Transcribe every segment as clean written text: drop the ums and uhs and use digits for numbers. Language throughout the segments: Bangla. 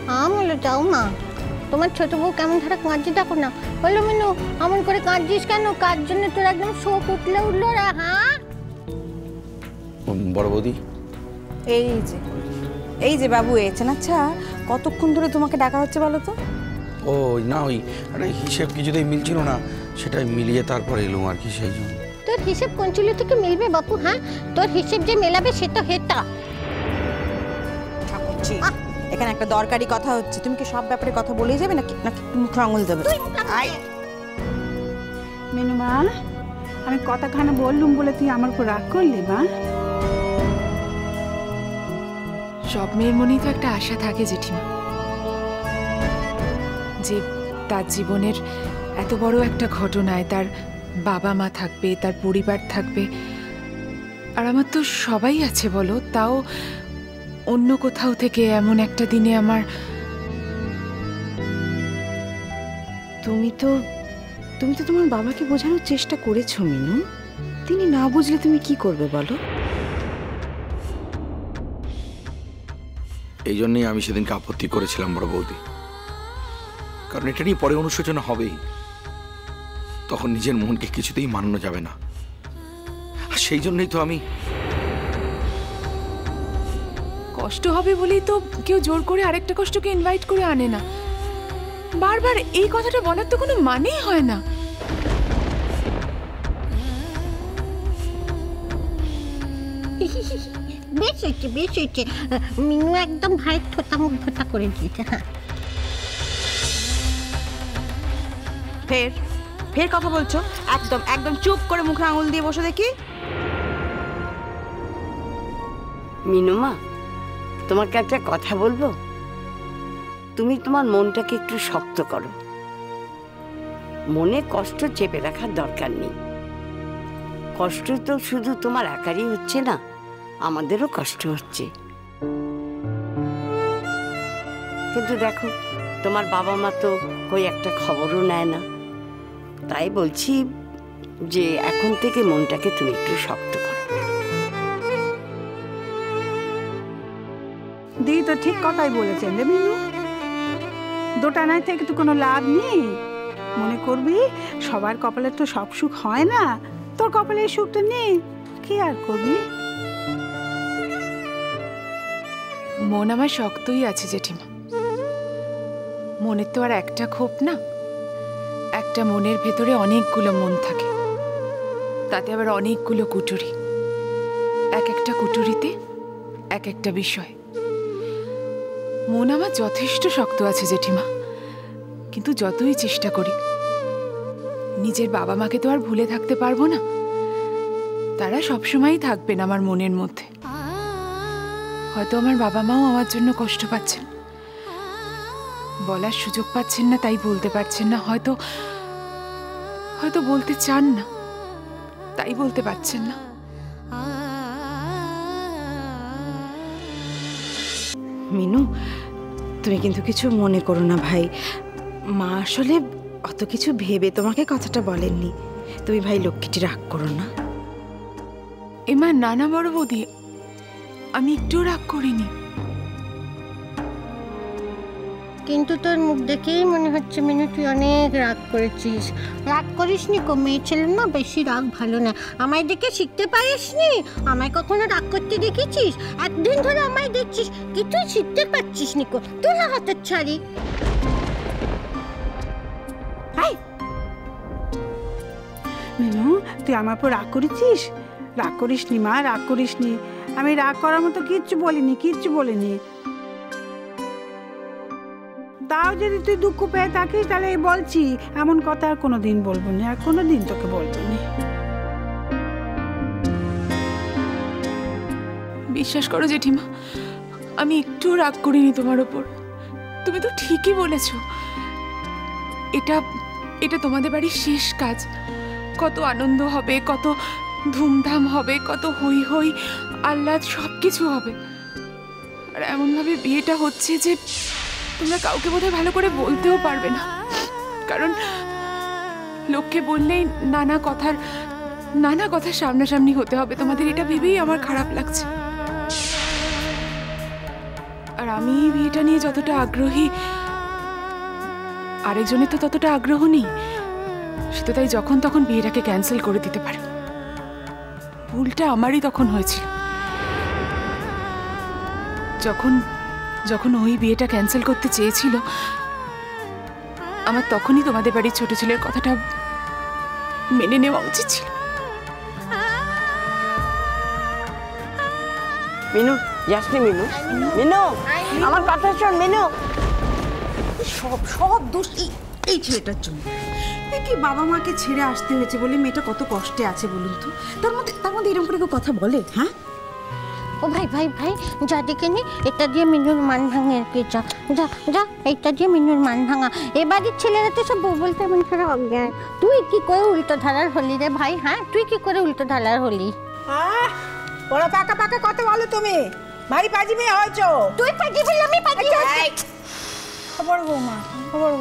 বলো যাও মা, তোমার ছোট বউ কেমন ধারা কাঁদছে দেখো না। বলো মিনু এমন করে কাঁদছিস কেন? কার জন্য তোর একদম শোক উঠলো রে? হ্যাঁ বড় বৌদি, এই যে বাবু এসেছেন। আচ্ছা কতক্ষণ ধরে তোমাকে ডাকা হচ্ছে বলো তো? ও না ওই একটা হিসেব কিছুতেই মিলছিল না, সেটাই মিলিয়ে তারপর এলুম আর কি, সেই জন্য। তোর হিসেব কোন চুলি থেকে মিলবে বাপু? হ্যাঁ তোর হিসেব যে মেলাবে সে তো হেটা। এখানে একটা দরকারি কথা হচ্ছে, তুমি কি সব ব্যাপারে কথা বলেই যাবে নাকি নাকি মুখে আঙুল দেবে? মিনু মা, আমি কথাখানা বললুম বলে তুই আমার উপর রাগ করলি মা? সব মেয়ের মনেই তো একটা আশা থাকে জেঠিমা, যে তার জীবনের এত বড় একটা ঘটনায় তার বাবা মা থাকবে, তার পরিবার থাকবে। আর আমার তো সবাই আছে বলো, তাও অন্য কোথাও থেকে এমন একটা দিনে আমার। তুমি তো তোমার বাবাকে বোঝানোর চেষ্টা করেছো মিনু, তিনি না বুঝলে তুমি কি করবে বলো? এই জন্যই আমি সেদিনকে আপত্তি করেছিলাম বড় বৌদি, কারণ এটা নিয়ে পরে অনুশোচনা হবেই, তখন নিজের মনকে কিছুতেই মানানো যাবে না। আর সেই জন্যই তো আমি। কষ্ট হবে বলেই তো কেউ জোর করে আরেকটা কষ্টকে ইনভাইট করে আনে না। বারবার এই কথাটা বলার তো কোনো মানেই হয় না। বেশ হয়েছে মিনু একদম ভাইয়ের থোতা মুখ ভোতা করে দিয়েছে। হ্যাঁ ফের কথা বলছো? একদম একদম চুপ করে মুখে আঙুল দিয়ে বসে দেখি। মিনুমা, তোমাকে একটা কথা বলবো? তুমি তোমার মনটাকে একটু শক্ত করো, মনে কষ্ট চেপে রাখার দরকার নেই। কষ্ট তো শুধু তোমার একারই হচ্ছে না, আমাদেরও কষ্ট হচ্ছে। কিন্তু দেখো তোমার বাবা মা তো কই একটা খবরও নেয় না, তাই বলছি যে এখন থেকে মনটাকে তুমি একটু শক্ত করো। দিদি তো ঠিক কথাই বলেছেন রে মিনু, দোটানায় থেকে তো কোনো লাভ নেই। মনে করবি সবার কপালে তো সব সুখ হয় না, তোর কপালে সুখটা নেই, কি আর করবি? মন আমার শক্তই আছে জেঠিমা, মনের তো আর একটা ক্ষোভ না। একটা মনের ভেতরে অনেকগুলো মন থাকে, তাতে আবার অনেকগুলো কুটুরি, এক একটা কুটুরিতে এক একটা বিষয়। মন আমার যথেষ্ট শক্ত আছে জেঠিমা, কিন্তু যতই চেষ্টা করি নিজের বাবা মাকে তো আর ভুলে থাকতে পারবো না। তারা সবসময়ই থাকবেন আমার মনের মধ্যে। হয়তো আমার বাবা মাও আমার জন্য কষ্ট পাচ্ছেন, বলার সুযোগ পাচ্ছেন না তাই বলতে পারছেন না, হয়তো হয়তো বলতে চান না তাই বলতে পারছেন না। মিনু, তুমি কিন্তু কিছু মনে করো না ভাই, মা আসলে অত কিছু ভেবে তোমাকে কথাটা বলেননি। তুমি ভাই লক্ষ্মীটি রাগ করো না। এমা নানা বড় বৌদি, আমি একটু রাগ করিনি। কিন্তু তোর মুখ দেখেই মনে হচ্ছে মিনু তুই অনেক রাগ করেছিস। রাগ করিস নি কো, মেয়ে ছেলে না বেশি রাগ ভালো না। আমায় দেখে শিখতে পারিস নি? আমায় কখনো রাগ করতে দেখেছিস? একদিন ধরে আমায় দেখছিস কি তুই শিখতে পারছিস নি কো? তোর হাতের ছাড়ি। মিনু তুই আমার উপর রাগ করেছিস? রাগ করিস নি মা, রাগ করিস নি। আমি রাগ করার মতো কিচ্ছু বলিনি। তাও যদি তুই দুঃখ পেয়ে থাকিস তাহলে বলছি, এমন কথা আর কোনোদিন বলবো না, আর কোনোদিন তোকে বলবো না। বিশ্বাস করো জেঠিমা, আমি একটু রাগ করিনি তোমার ওপর। তুমি তো ঠিকই বলেছ, এটা তোমাদের বাড়ির শেষ কাজ। কত আনন্দ হবে, কত ধুমধাম হবে, কত হই হই আহ্লাদ সবকিছু হবে। আর এমনভাবে বিয়েটা হচ্ছে যে তোমরা কাউকে বোধহয় ভালো করে বলতেও পারবে না, কারণ লোককে বললেই নানা কথার সামনাসামনি হতে হবে তোমাদের। এটা ভেবেই আমার খারাপ লাগছে। আর আমি এই বিয়েটা নিয়ে যতটা আগ্রহী, আরেকজনের তো ততটা আগ্রহ নেই। সে তো তাই যখন তখন বিয়েটাকে ক্যান্সেল করে দিতে পারে। ভুলটা আমারই তখন হয়েছিল। যখন যখন ওই বিয়েটা ক্যান্সেল করতে চেয়েছিল, আমার তখনই তোমাদের বাড়ির ছোট ছেলের কথাটা মেনে নেওয়া উচিত ছিল। মিনু, যাসনি মিনু? মিনু, আমার কথা শোন মিনু। সব সব দোষ এই ছেলেটার জন্য। কি বাবা মাকে ছেড়ে আসতে হয়েছে বলে মেয়েটা কত কষ্টে আছে বলুন তো। তার মধ্যে এরকম করে কেউ কথা বলে? হ্যাঁ, ও ভাই ভাই ভাই, যা দেখে নি, এটা দিয়ে মিনুর মান ভাঙে আর কি। যা যা যা, এটা দিয়ে মিনুর মান ভাঙা। এবারের ছেলেরা তো সব বউ বলতে এমন করে অজ্ঞান। তুই কি করে উল্টো ধারার হলি রে ভাই? হ্যাঁ, তুই কি করে উল্টো ধারার হলি? ওরা পাকা পাকা কথা বলো তুমি, ভারী পাজি মেয়ে হয়েছো। তুই পাজি বললি আমি পাজি হচ্ছি? খবর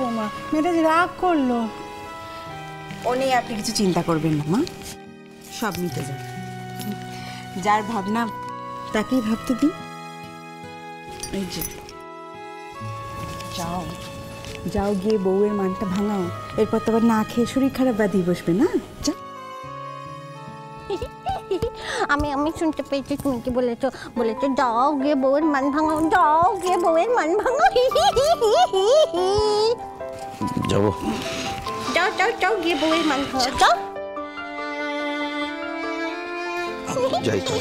বৌমা, মেয়েটা যে রাগ করলো। ও নিয়ে আপনি কিছু চিন্তা করবেন না মা, সব মিটে যাবে। যার ভাবনা তাকেই ভাবতে দিন। এই যে যাও গিয়ে বউয়ের মানটা ভাঙাও। এরপর তো আবার না খেয়ে শরীর খারাপ বাদি বসবে না। যা। আমি শুনতে পেয়েছি তুমি কি বলেছো। যাও গিয়ে বউয়ের মান ভাঙাও, যাও গিয়ে বউয়ের মান ভাঙাও। যাবো। যাও যাও যাও গিয়ে বউয়ের মান ভাঙাও, যাও। যাই তো।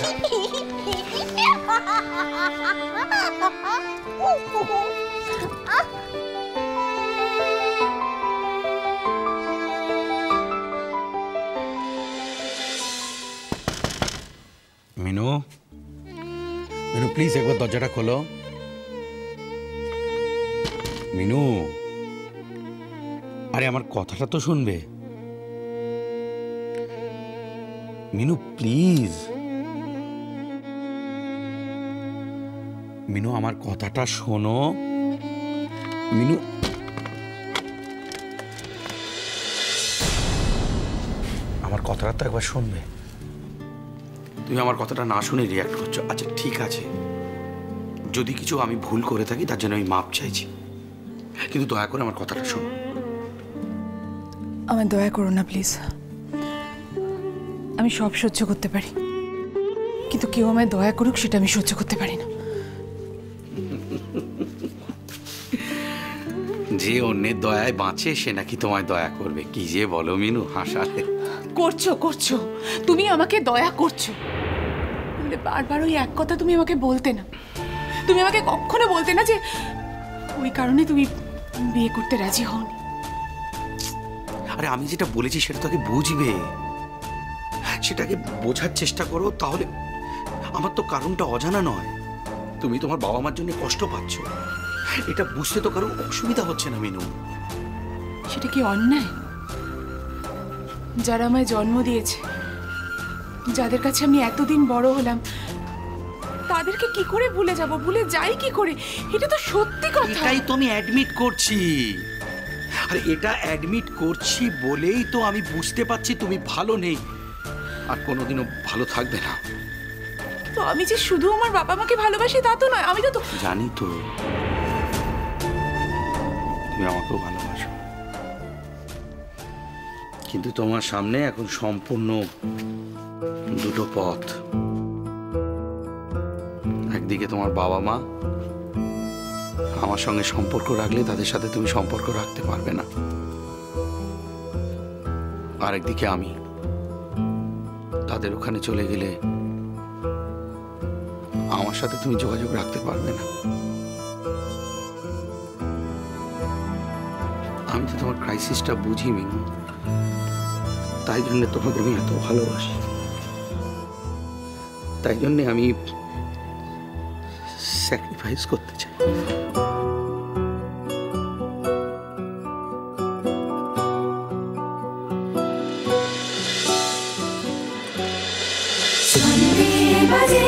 মিনু, মিনু প্লিজ একবার দরজাটা খোলো। মিনু, আরে আমার কথাটা তো শুনবে। মিনু প্লিজ। মিনু আমার কথাটা শোনো। মিনু, আমার কথাটা তো একবার শুনবে। তুমি আমার কথাটা না শুনে রিয়াক্ট করছো। আচ্ছা ঠিক আছে, যদি কিছু আমি ভুল করে থাকি তার জন্য আমি মাপ চাইছি, কিন্তু দয়া করে আমার কথাটা শোনো। আমার দয়া করো না প্লিজ। আমি সব সহ্য করতে পারি, কিন্তু কেউ আমায় দয়া করুক সেটা আমি সহ্য করতে পারি না। যে অন্যের দয়ায় বাঁচে সে নাকি তোমায় দয়া করবে, কি যে বলো মিনু, হাসালে। করছো তুমি আমাকে দয়া করছো। বারবার ওই এক কথা তুমি আমাকে বলতে না। তুমি আমাকে কখনো বলতে না যে ওই কারণে তুমি বিয়ে করতে রাজি হওনি। আরে আমি যেটা বলেছি সেটা তোকে বুঝবে, সেটাকে বোঝার চেষ্টা করো। তাহলে আমার তো কারণটা অজানা নয়। তুমি তোমার বাবা মার জন্য কষ্ট পাচ্ছ, এটা বুঝতে তো কারো অসুবিধা হচ্ছে না মিনু। সেটা কি অন্যায়? যারা আমায় জন্ম দিয়েছে, যাদের কাছে আমি এতদিন বড় হলাম, তাদেরকে কি করে ভুলে যাব? ভুলে যাই কি করে? এটা তো সত্যি কথা। এটাই তো আমি অ্যাডমিট করছি। আর এটা অ্যাডমিট করছি বলেই তো আমি বুঝতে পারছি তুমি ভালো নেই, আর কোনোদিনও ভালো থাকবে না। তো আমি যে শুধু আমার বাবা মাকে ভালোবাসি তা তো নয়, আমি তো জানি তো তুমি আমাকেও ভালোবাসো, কিন্তু তোমার সামনে এখন সম্পূর্ণ দুটো পথ। একদিকে তোমার বাবা মা আমার সঙ্গে সম্পর্ক রাখলে তাদের সাথে তুমি সম্পর্ক রাখতে পারবে না, আরেকদিকে আমি, তাদের ওখানে চলে গেলে আমার সাথে তুমি যোগাযোগ রাখতে পারবে না। আমি তো তোমার ক্রাইসিসটা বুঝি মিনু, তাই জন্য তোমাকে আমি এত ভালোবাসি, তাই জন্যে আমি স্যাক্রিফাইস করতে চাই। Sunday baje